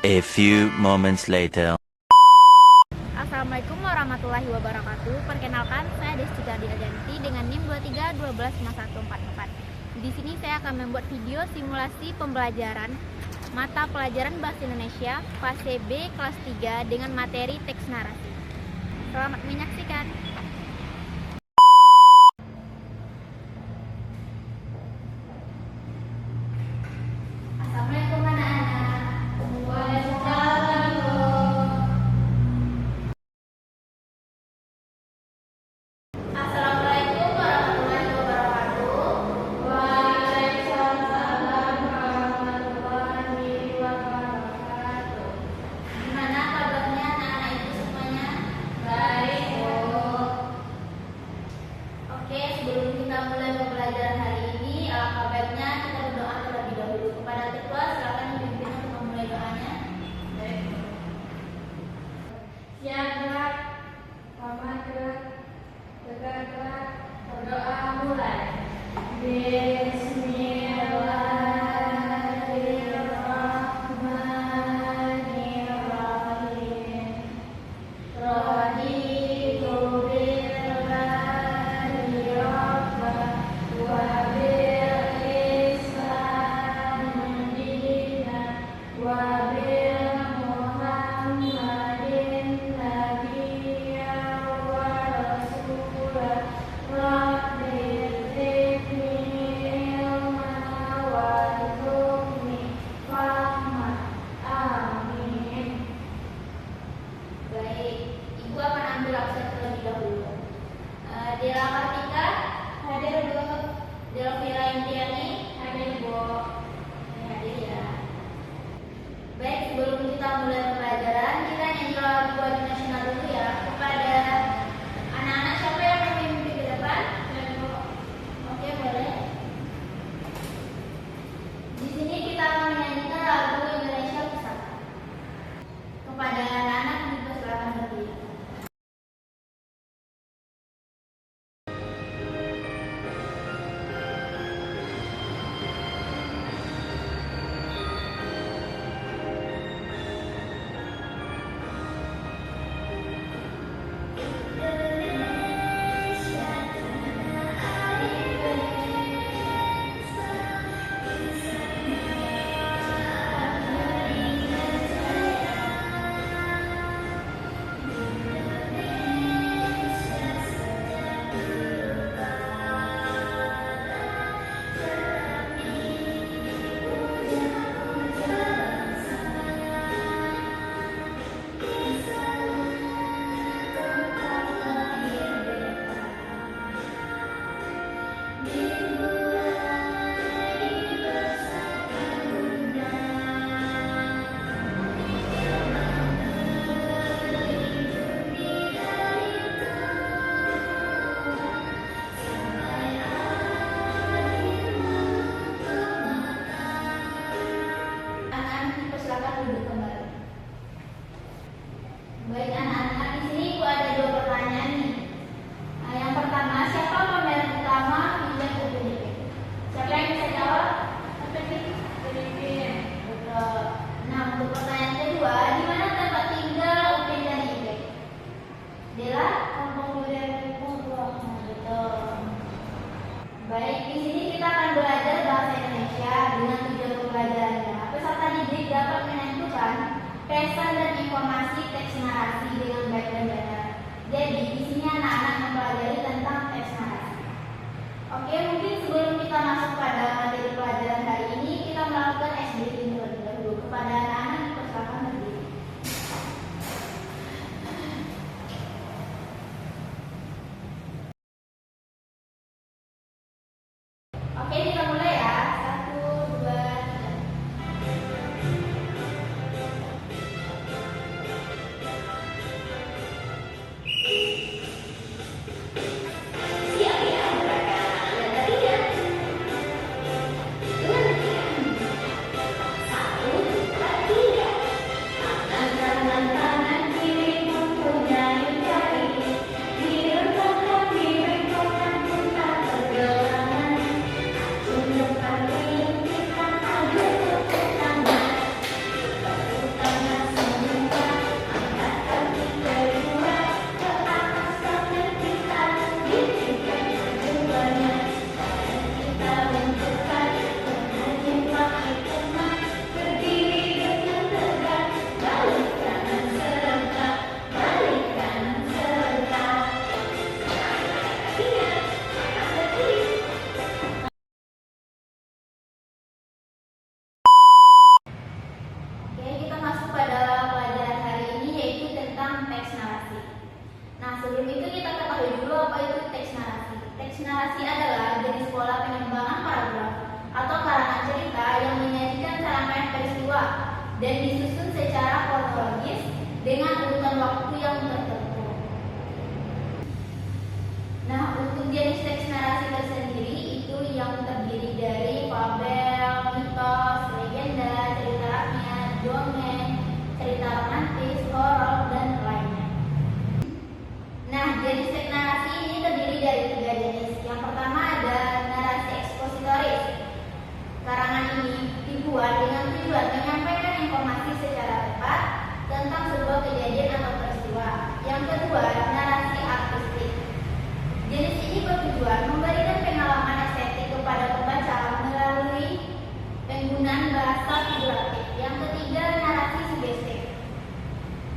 A few moments later. Assalamualaikum warahmatullahi wabarakatuh. Perkenalkan, saya Destika Diajanti dengan NIM 23125144. Di sini saya akan membuat video simulasi pembelajaran mata pelajaran Bahasa Indonesia fase B kelas 3 dengan materi teks narasi. Selamat menyaksikan. Assalamualaikum anak-anak. Assalamualaikum warahmatullahi wabarakatuh. Waalaikumsalam warahmatullahi wabarakatuh. Gimana kabarnya anak-anak itu semuanya? Baik, Bu. Oke, sebelum kita mulai pembelajaran hari ini, alangkah baiknya kita berdoa terlebih dahulu. Kepada ketua, silakan dipimpin untuk memulai doanya. Baik, Bu. Siap, gerak. Selamat gerak. Tegak, berdoa mulai. Bismillahirrahmanirrahim. Raditu billahi rabban wa bil islami dinan wa bil muhammadin nabiyyan wa rasulan. Rabbi zidni ilman warzuqni fahman. Amin. Baik, Ibu akan ambil absen terlebih dahulu. Dela Kartika, hadir Bu. Delvira Indiani, hadir Bu. Hadir ya. Baik, sebelum kita mulai pembelajaran, kita nyanyi lagu wajib nasional dulu ya. Kepada anak-anak siapa yang mau memimpin ke depan? Oke, boleh. Di sini kita akan menyanyikan lagu Indonesia Pusaka. Kepada anak-anak dipersilakan berdiri. narasi adalah jenis pola pengembangan paragraf atau karangan cerita yang menyajikan serangkaian peristiwa dan disusun secara kronologis dengan urutan waktu yang tertentu. Nah, untuk jenis teks narasi tersendiri itu yang terdiri dari fabel, mitos, legenda, cerita rakyat, dongeng, cerita romantis, horor, dan lainnya. Nah, jenis teks narasi ini terdiri dari 3 jenis. Yang pertama ada narasi ekspositoris. Karangan ini dibuat dengan tujuan menyampaikan informasi secara tepat tentang sebuah kejadian atau peristiwa. Yang kedua, narasi artistik. Jenis ini bertujuan memberikan pengalaman estetik kepada pembaca melalui penggunaan bahasa figuratif. Yang ketiga, narasi sugestif.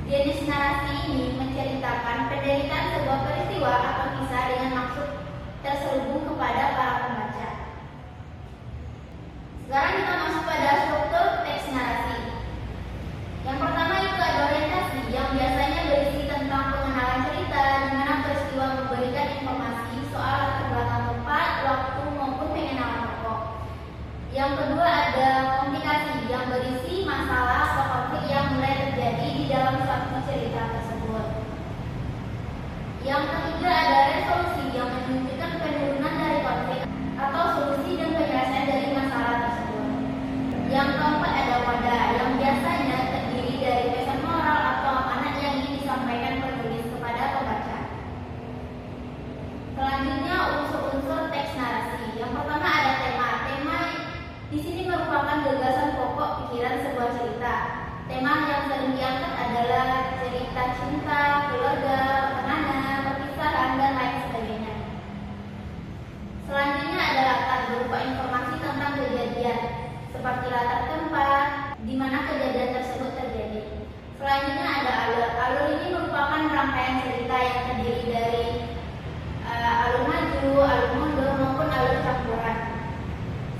Jenis narasi ini menceritakan penderitaan sebuah peristiwa atau kisah dengan maksud terselubung kepada para pembaca. Sekarang kita masuk pada struktur teks narasi. Yang pertama itu ada orientasi yang biasanya berisi tentang pengenalan cerita di mana peristiwa memberikan informasi soal latar belakang tempat, waktu maupun pengenalan tokoh. Yang kedua ada komplikasi yang berisi masalah atau konflik yang mulai terjadi di dalam suatu cerita tersebut. Yang ketiga ada resolusi yang menunjukkan penurunan dari konflik atau solusi dan penyelesaian dari masalah tersebut. Yang keempat ada wadah yang biasanya terdiri dari pesan moral atau amanat yang ingin disampaikan penulis kepada pembaca. Selanjutnya unsur-unsur teks narasi. Yang pertama ada tema. Tema di sini merupakan gagasan pokok pikiran sebuah cerita. Tema yang sering diangkat adalah cerita cinta, keluarga, pertemanan, perpisahan, dan lain sebagainya. Selanjutnya ada latar berupa informasi tentang kejadian, seperti latar tempat di mana kejadian tersebut terjadi. Selanjutnya ada alur. Alur ini merupakan rangkaian cerita yang terdiri dari alur maju, alur mundur, maupun alur campuran.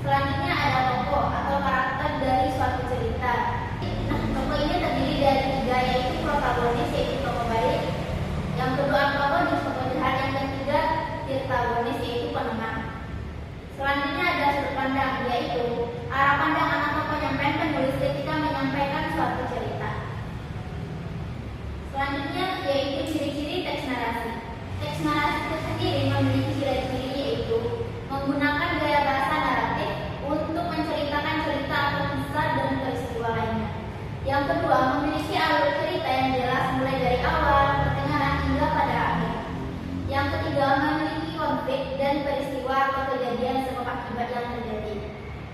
Selanjutnya ada tokoh atau karakter dari suatu cerita. Nah, tokoh ini terdiri dari 3, yaitu protagonis, yaitu tokoh baik. Yang kedua antagonis, tokoh jahat. Yang ketiga tirtagonis, yaitu penengah. Selanjutnya ada sudut pandang, yaitu arah pandangan atau penyampaian penulis ketika menyampaikan suatu cerita. Selanjutnya yaitu ciri-ciri teks narasi. Teks narasi itu sendiri memiliki ciri-ciri yaitu menggunakan gaya bahasa naratif untuk menceritakan cerita atau kisah dan peristiwa lainnya. Yang kedua, memiliki alur cerita yang jelas mulai dari awal, pertengahan hingga pada akhir. Yang ketiga, memiliki konflik dan peristiwa atau kejadian sebab akibat yang terjadi.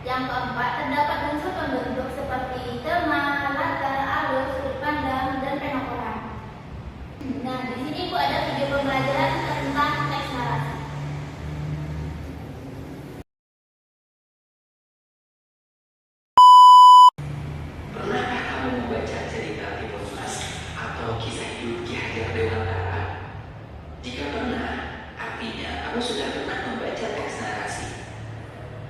Yang keempat, terdapat unsur pembentuk seperti tema, latar, alur, sudut pandang, dan penokohan. Nah, di sini Bu ada video pembelajaran tentang teks narasi. Pernahkah kamu membaca cerita Timur Mas atau kisah hidup Ki Hajar Dewantara? Jika pernah, artinya kamu sudah pernah membaca teks narasi.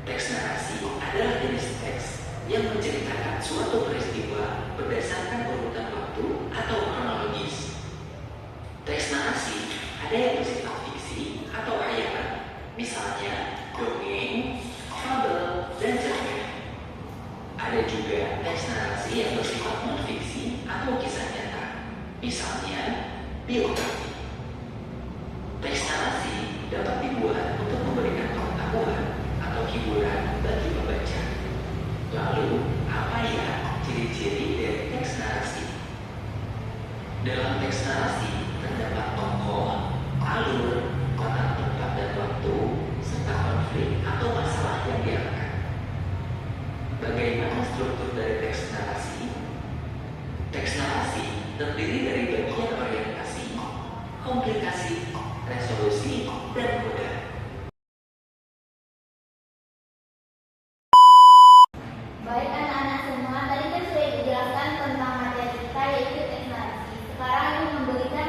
Teks narasi adalah jenis teks yang menceritakan suatu peristiwa berdasarkan urutan waktu atau kronologis. Teks narasi ada yang bersifat fiksi atau hayalan, misalnya dongeng, fabel, dan cerpen. Ada juga teks narasi yang bersifat non-fiksi atau kisah nyata, misalnya biografi. Teks narasi dapat dibuat untuk memberikan pengetahuan atau hiburan bagi pembaca. Lalu, apa ya ciri-ciri dari teks narasi? Dalam teks narasi terdapat tokoh, alur, latar tempat dan waktu, serta konflik atau masalah yang diangkat. Bagaimana struktur dari teks narasi? Teks narasi terdiri dari bagian orientasi, komplikasi, resolusi, dan koda. Baik anak-anak semua, tadi kan sudah dijelaskan tentang materi kita yaitu teks narasi. Sekarang ini memberikan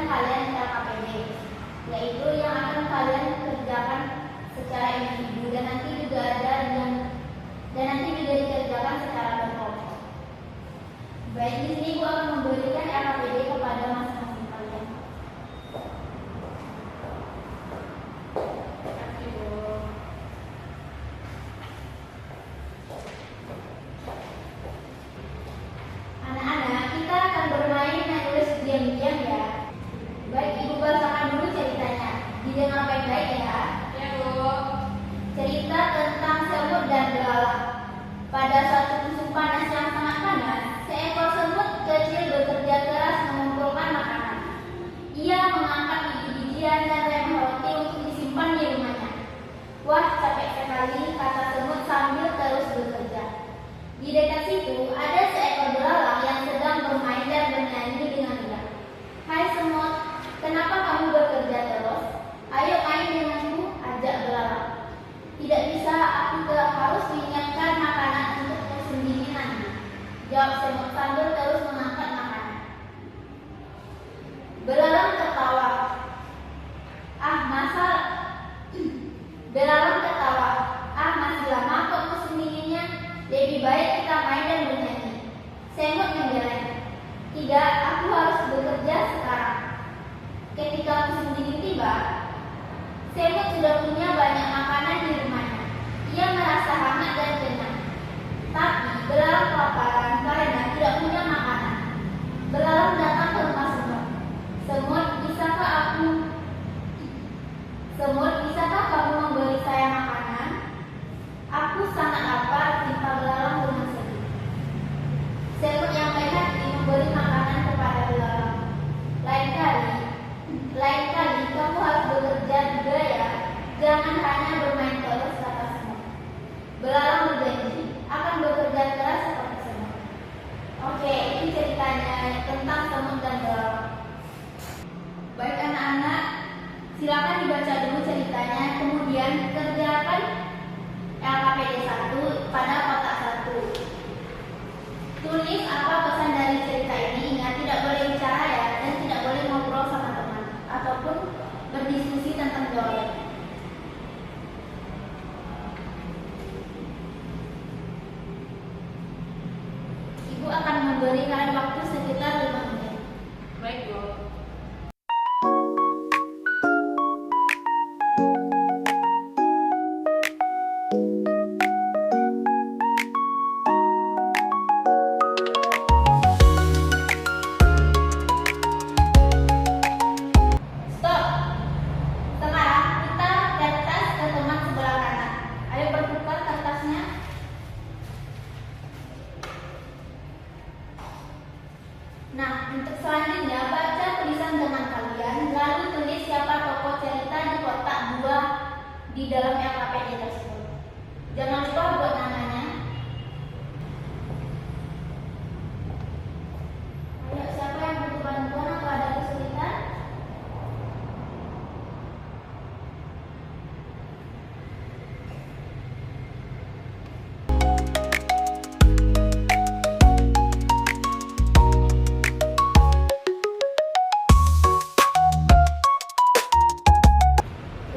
Wah, capek sekali, kata semut sambil terus bekerja. Di dekat situ ada seekor belalang yang sedang bermain dan bernyanyi dengan riang. Hai semut, kenapa kamu bekerja terus? Ayo main denganku, ajak belalang. Tidak bisa, aku harus menyiapkan makanan untuk musim dingin nanti, jawab semut sambil terus mengangkat makanan. Belalang tertawa. Belalang tertawa. Masih lama kok musim dinginnya. Lebih baik kita main dan bernyanyi. Semut membelanya. Tidak, aku harus bekerja sekarang. Ketika musim dingin tiba, semut sudah punya banyak makanan di rumahnya. Ia merasa hangat dan kenyang. Tapi belalang kelaparan karena tidak punya makanan. Belalang datang ke rumah semut. Semut, bisakah kamu memberi saya makanan? Aku sangat lapar, kata belalang dengan sedih. Semut yang baik hati memberi makanan kepada belalang. Lain kali kamu harus bekerja juga ya. Jangan hanya bermain terus, kata semut. Belalang berjanji akan bekerja keras seperti semut. Oke, ini ceritanya tentang semut dan belalang. Baik anak-anak, silakan dibaca dulu ceritanya, kemudian kerjakan LKPD 1 pada kotak 1. Tulis apa pesan dari cerita ini. Ingat, tidak boleh bicara ya, dan tidak boleh ngobrol sama teman ataupun berdiskusi tentang jawaban. Ibu akan memberikan waktu sekitar 5 menit. Baik, Bu. Stop. Sekarang kita kertas ke teman sebelah kanan. Ayo bertukar kertasnya. Nah, untuk selanjutnya baca tulisan teman kalian, lalu tulis siapa tokoh cerita di kotak 2 di dalam LKPD tersebut. Jangan lupa buat namanya. Ayo, siapa yang butuh bantuan atau ada kesulitan?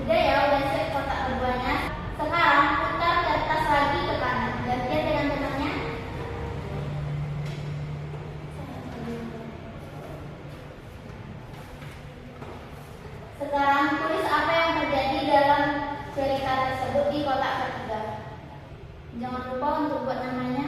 Udah ya, udah set kotak keduanya. Sekarang putar kertas lagi ke kanan. Gantian dengan temannya. Sekarang tulis apa yang terjadi dalam cerita tersebut di kotak ketiga. Jangan lupa untuk buat namanya.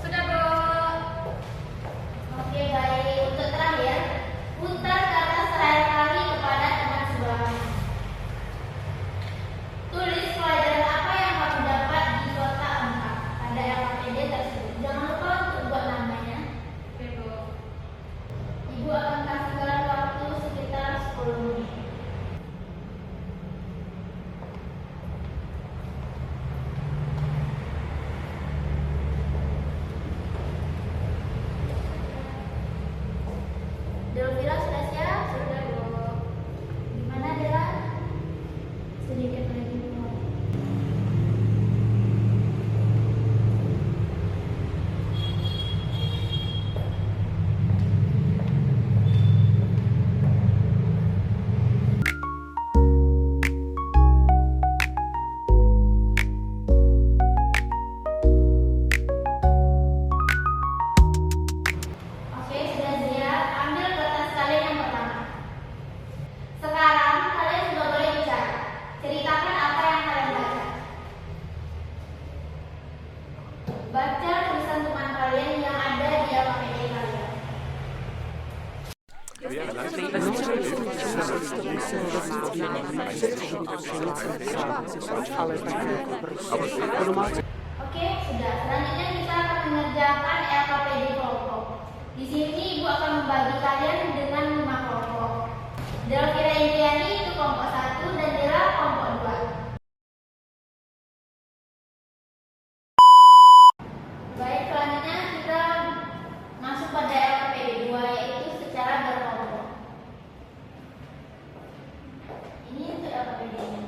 Sudah, Bu. baca tulisan teman kalian yang ada di AKPD kalian. Oke, sudah. Selanjutnya kita akan mengerjakan LKPD kelompok. Di sini Ibu akan membagi kalian dengan 5 kelompok. Delvira Indriani itu kelompok 1 dan Dela kelompok 2. Baik, selanjutnya kita masuk pada LKPD 2, yaitu secara berkelompok. Ini untuk LKPD-nya.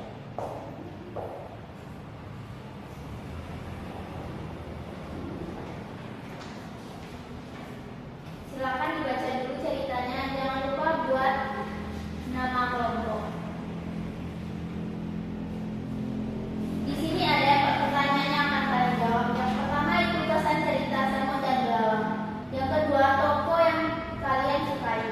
Silakan dibaca dulu ceritanya, jangan lupa buat nama kelompok. Di sini ada pertanyaan yang akan kalian jawab. Yang pertama itu kesan cerita Semut dan Belalang. Yang kedua, tokoh yang kalian sukai.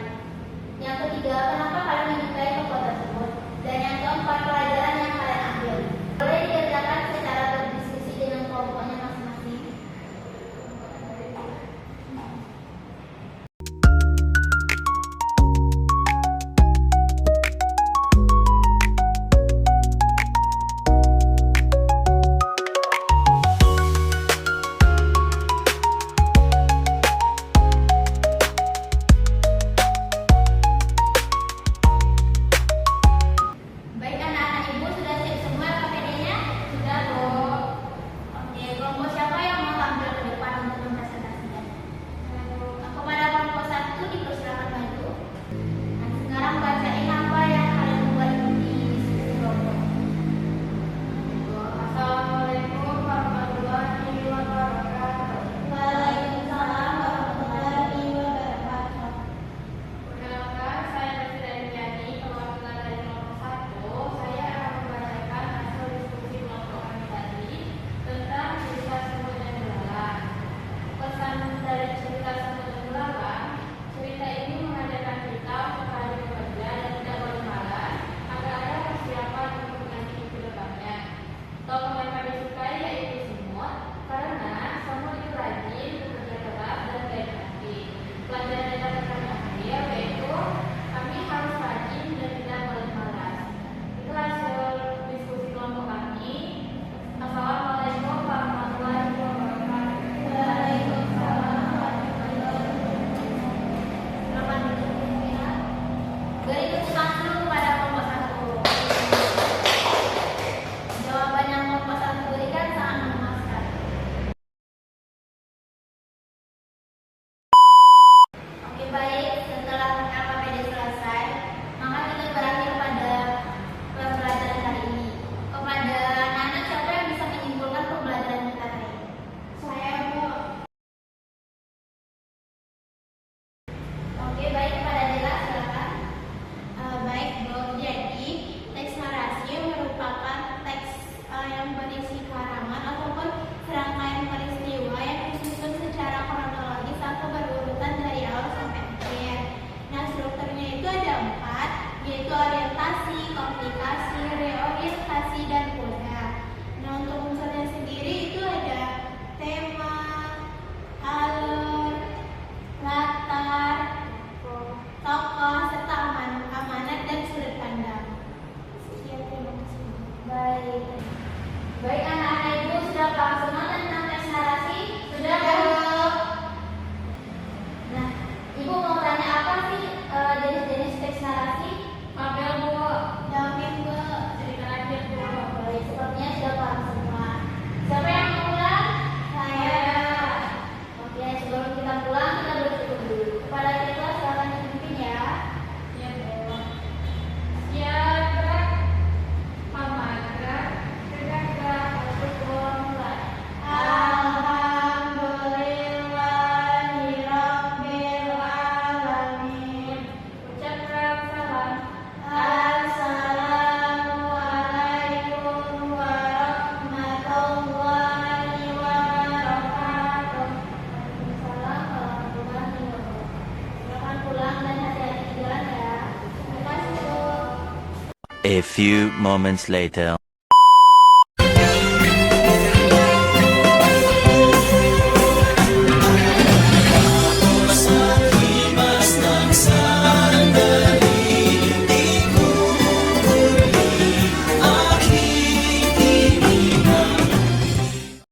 Yang ketiga, kenapa kalian menyukai tokoh tersebut. Dan yang keempat, pelajaran yang kalian ambil. Boleh dikerjakan secara berdiskusi dengan kelompoknya masing-masing. Baik anak-anak, Ibu sudah siap semua LKPD-nya? Sudah, Bu. Oke, kelompok siapa yang mau tampil ke depan untuk mempresentasikan? Kepada kelompok 1 dipersilakan maju. Nah, sekarang bacain apa yang kalian buat di diskusi kelompok. Assalamualaikum warahmatullahi wabarakatuh. Waalaikumsalam warahmatullahi wabarakatuh. Perkenalkan, saya Delvira Indriani, perwakilan dari kelompok 1. Saya akan membacakan hasil diskusi kelompok kami tadi tentang cerita Semut dan Belalang. Pesan dari cerita Semut dan Belalang, cerita ini mengajarkan kita untuk rajin bekerja dan tidak boleh malas agar ada persiapan untuk nanti ke depannya. Tokoh yang kami sukai yaitu Semut, karena Semut itu rajin, bekerja keras, dan baik hati. Pelajaran yang dapat kami ambil yaitu kami harus rajin dan tidak boleh malas. Itu hasil diskusi kelompok kami. Assalamualaikum warahmatullahi wabarakatuh. Waalaikumsalam warahmatullahi wabarakatuh. Selamat bergembira. Beri tepuk tangan dulu kepada kelompok 1. Jawaban yang kelompok 1 berikan sangat memuaskan. Oke, baik. Setelah LKPD selesai, maka kita berakhir pada pembelajaran kali ini. Kepada anak-anak, siapa yang bisa menyimpulkan pembelajaran kita hari ini? Saya, Bu. Oke, baik. Kepada Dela, silakan. Baik, Bu. Jadi, teks narasi merupakan teks yang berisi karangan ataupun serangkaian peristiwa yang disusun secara kronologis atau berurutan dari awal sampai akhir. Nah, strukturnya itu ada 4, yaitu orientasi, komplikasi, reorientasi, dan coda. Nah, untuk unsurnya sendiri itu ada tema, alur, latar, tokoh, serta amanat dan sudut pandang. Sekian, terima kasih. Baik. Baik anak-anak, Ibu sudah paham semua tentang teks narasi? Sudah, Bu? Nah, Ibu mau tanya apa sih jenis-jenis teks narasi? Mabel, Bu. Yakin, Bu. Cerita aja, Bu. Baik, sepertinya sudah paham semua. Siapa yang mau pulang? Saya. Oke, sebelum kita pulang, kita bersyukur dulu. Kepada kita, silakan dipimpin ya. Iya, Bu. Siap, gerak. Mama, gerak. Gerak, untuk mulai. Alhamdulillahirabbil alamin. Ucapkan salam. Assalamualaikum warahmatullahi wabarakatuh. Waalaikumsalam warahmatullahi wabarakatuh. Silakan pulang dan hati-hati di jalan ya. Terima kasih, Bu. A few moments later.